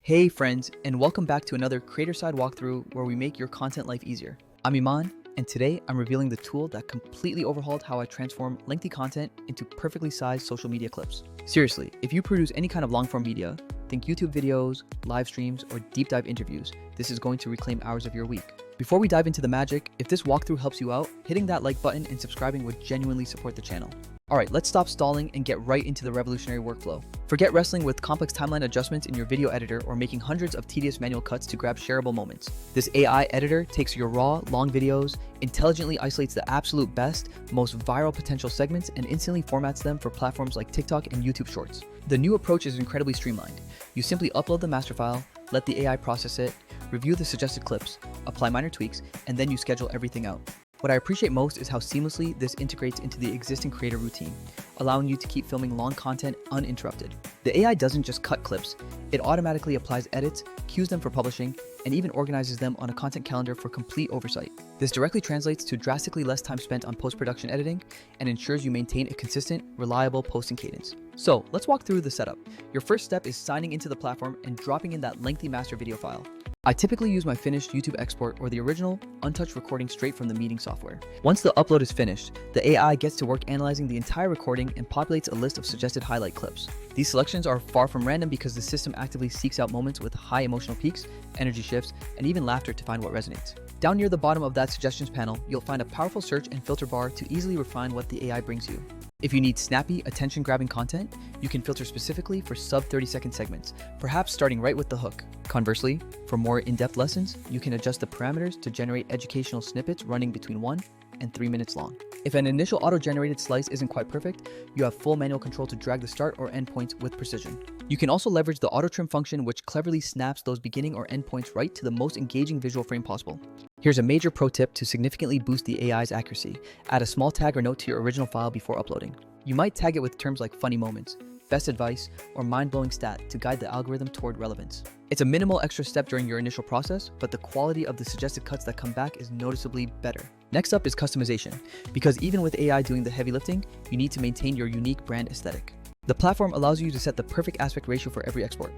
Hey friends, and welcome back to another Creator Side walkthrough where we make your content life easier. I'm Iman, and today I'm revealing the tool that completely overhauled how I transform lengthy content into perfectly sized social media clips. Seriously, if you produce any kind of long-form media, think YouTube videos, live streams, or deep dive interviews, this is going to reclaim hours of your week. Before we dive into the magic, if this walkthrough helps you out, hitting that like button and subscribing would genuinely support the channel. Alright, let's stop stalling and get right into the revolutionary workflow. Forget wrestling with complex timeline adjustments in your video editor or making hundreds of tedious manual cuts to grab shareable moments. This AI editor takes your raw, long videos, intelligently isolates the absolute best, most viral potential segments, and instantly formats them for platforms like TikTok and YouTube Shorts. The new approach is incredibly streamlined. You simply upload the master file, let the AI process it, review the suggested clips, apply minor tweaks, and then you schedule everything out. What I appreciate most is how seamlessly this integrates into the existing creator routine, allowing you to keep filming long content uninterrupted. The AI doesn't just cut clips, it automatically applies edits, cues them for publishing, and even organizes them on a content calendar for complete oversight. This directly translates to drastically less time spent on post-production editing and ensures you maintain a consistent, reliable posting cadence. So let's walk through the setup. Your first step is signing into the platform and dropping in that lengthy master video file. I typically use my finished YouTube export or the original, untouched recording straight from the meeting software. Once the upload is finished, the AI gets to work analyzing the entire recording and populates a list of suggested highlight clips. These selections are far from random because the system actively seeks out moments with high emotional peaks, energy shifts, and even laughter to find what resonates. Down near the bottom of that suggestions panel, you'll find a powerful search and filter bar to easily refine what the AI brings you. If you need snappy, attention-grabbing content, you can filter specifically for sub-30-second segments, perhaps starting right with the hook. Conversely, for more in-depth lessons, you can adjust the parameters to generate educational snippets running between 1 and 3 minutes long. If an initial auto-generated slice isn't quite perfect, you have full manual control to drag the start or end points with precision. You can also leverage the auto-trim function, which cleverly snaps those beginning or end points right to the most engaging visual frame possible. Here's a major pro tip to significantly boost the AI's accuracy. Add a small tag or note to your original file before uploading. You might tag it with terms like funny moments, best advice, or mind-blowing stat to guide the algorithm toward relevance. It's a minimal extra step during your initial process, but the quality of the suggested cuts that come back is noticeably better. Next up is customization, because even with AI doing the heavy lifting, you need to maintain your unique brand aesthetic. The platform allows you to set the perfect aspect ratio for every export.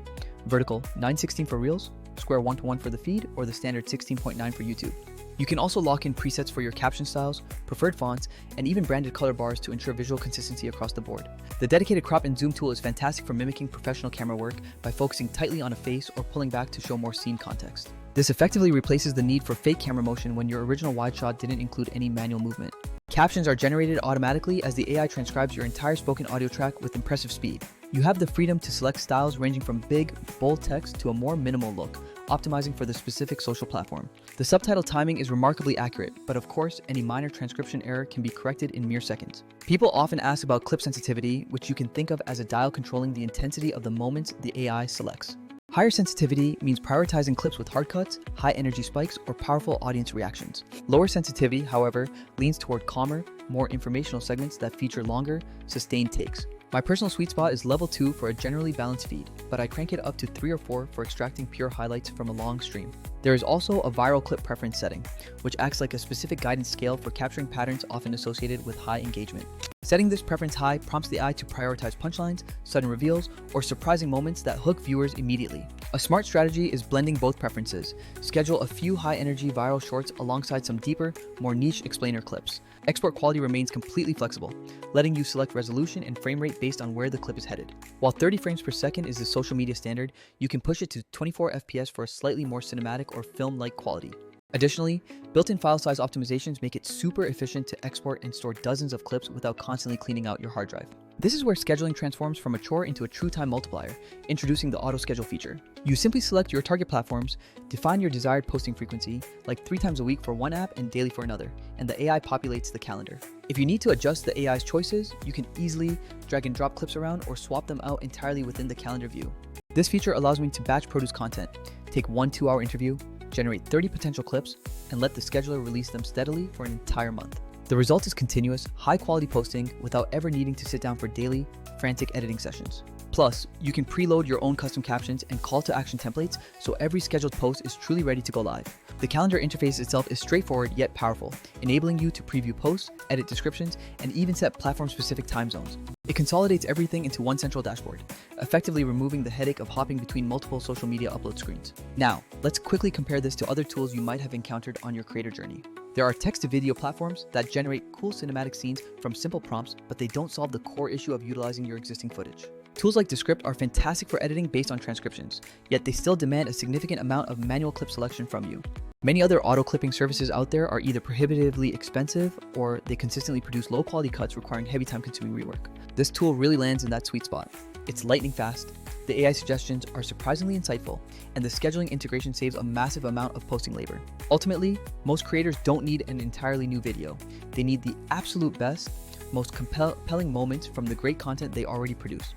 Vertical 9:16 for Reels, square 1:1 for the feed, or the standard 16:9 for YouTube. You can also lock in presets for your caption styles, preferred fonts, and even branded color bars to ensure visual consistency across the board. The dedicated crop and zoom tool is fantastic for mimicking professional camera work by focusing tightly on a face or pulling back to show more scene context. This effectively replaces the need for fake camera motion when your original wide shot didn't include any manual movement. Captions are generated automatically as the AI transcribes your entire spoken audio track with impressive speed. You have the freedom to select styles ranging from big, bold text to a more minimal look, optimizing for the specific social platform. The subtitle timing is remarkably accurate, but of course, any minor transcription error can be corrected in mere seconds. People often ask about clip sensitivity, which you can think of as a dial controlling the intensity of the moments the AI selects. Higher sensitivity means prioritizing clips with hard cuts, high energy spikes, or powerful audience reactions. Lower sensitivity, however, leans toward calmer, more informational segments that feature longer, sustained takes. My personal sweet spot is level 2 for a generally balanced feed, but I crank it up to 3 or 4 for extracting pure highlights from a long stream. There is also a viral clip preference setting, which acts like a specific guidance scale for capturing patterns often associated with high engagement. Setting this preference high prompts the AI to prioritize punchlines, sudden reveals, or surprising moments that hook viewers immediately. A smart strategy is blending both preferences. Schedule a few high-energy viral shorts alongside some deeper, more niche explainer clips. Export quality remains completely flexible, letting you select resolution and frame rate based on where the clip is headed. While 30 frames per second is the social media standard, you can push it to 24 FPS for a slightly more cinematic or film-like quality. Additionally, built-in file size optimizations make it super efficient to export and store dozens of clips without constantly cleaning out your hard drive. This is where scheduling transforms from a chore into a true time multiplier, introducing the auto schedule feature. You simply select your target platforms, define your desired posting frequency, like 3 times a week for one app and daily for another, and the AI populates the calendar. If you need to adjust the AI's choices, you can easily drag and drop clips around or swap them out entirely within the calendar view. This feature allows me to batch produce content, take one 2-hour interview, generate 30 potential clips, and let the scheduler release them steadily for an entire month. The result is continuous, high-quality posting without ever needing to sit down for daily, frantic editing sessions. Plus, you can preload your own custom captions and call to action templates so every scheduled post is truly ready to go live. The calendar interface itself is straightforward yet powerful, enabling you to preview posts, edit descriptions, and even set platform-specific time zones. It consolidates everything into one central dashboard, effectively removing the headache of hopping between multiple social media upload screens. Now, let's quickly compare this to other tools you might have encountered on your creator journey. There are text-to-video platforms that generate cool cinematic scenes from simple prompts, but they don't solve the core issue of utilizing your existing footage. Tools like Descript are fantastic for editing based on transcriptions, yet they still demand a significant amount of manual clip selection from you. Many other auto-clipping services out there are either prohibitively expensive or they consistently produce low-quality cuts requiring heavy time-consuming rework. This tool really lands in that sweet spot. It's lightning fast, the AI suggestions are surprisingly insightful, and the scheduling integration saves a massive amount of posting labor. Ultimately, most creators don't need an entirely new video. They need the absolute best, most compelling moments from the great content they already produce.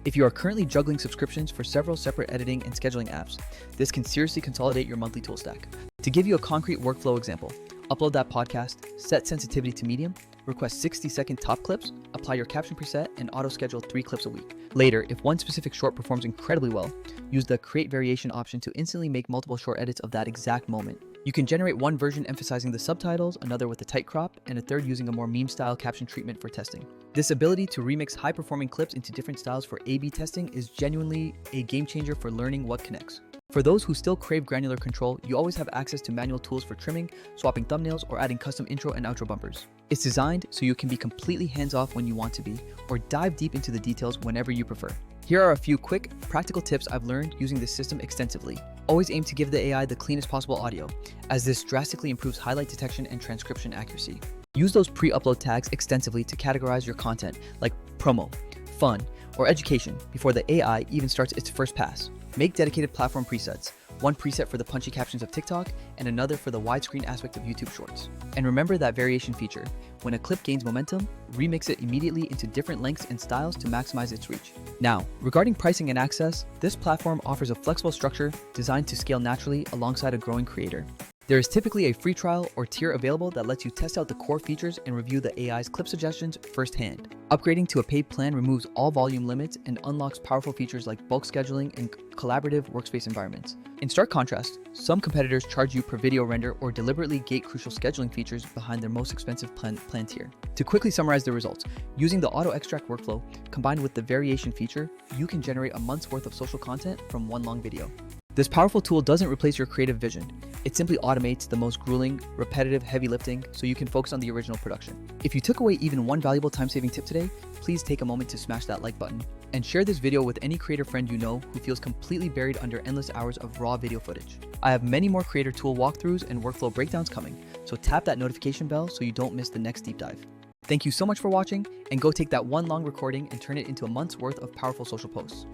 If you are currently juggling subscriptions for several separate editing and scheduling apps, this can seriously consolidate your monthly tool stack. To give you a concrete workflow example, upload that podcast, set sensitivity to medium, request 60-second top clips, apply your caption preset, and auto-schedule 3 clips a week. Later, if one specific short performs incredibly well, use the Create Variation option to instantly make multiple short edits of that exact moment. You can generate one version emphasizing the subtitles, another with a tight crop, and a third using a more meme-style caption treatment for testing. This ability to remix high-performing clips into different styles for A/B testing is genuinely a game-changer for learning what connects. For those who still crave granular control, you always have access to manual tools for trimming, swapping thumbnails, or adding custom intro and outro bumpers. It's designed so you can be completely hands-off when you want to be, or dive deep into the details whenever you prefer. Here are a few quick, practical tips I've learned using this system extensively. Always aim to give the AI the cleanest possible audio, as this drastically improves highlight detection and transcription accuracy. Use those pre-upload tags extensively to categorize your content, like promo, fun, or education, before the AI even starts its first pass. Make dedicated platform presets, one preset for the punchy captions of TikTok and another for the widescreen aspect of YouTube Shorts. And remember that variation feature. When a clip gains momentum, remix it immediately into different lengths and styles to maximize its reach. Now, regarding pricing and access, this platform offers a flexible structure designed to scale naturally alongside a growing creator. There is typically a free trial or tier available that lets you test out the core features and review the AI's clip suggestions firsthand. Upgrading to a paid plan removes all volume limits and unlocks powerful features like bulk scheduling and collaborative workspace environments. In stark contrast, some competitors charge you per video render or deliberately gate crucial scheduling features behind their most expensive plan tier. To quickly summarize the results, using the auto extract workflow combined with the variation feature, you can generate a month's worth of social content from one long video. This powerful tool doesn't replace your creative vision. It simply automates the most grueling, repetitive heavy lifting so you can focus on the original production. If you took away even one valuable time-saving tip today, please take a moment to smash that like button and share this video with any creator friend you know who feels completely buried under endless hours of raw video footage. I have many more creator tool walkthroughs and workflow breakdowns coming, so tap that notification bell so you don't miss the next deep dive. Thank you so much for watching, and go take that one long recording and turn it into a month's worth of powerful social posts.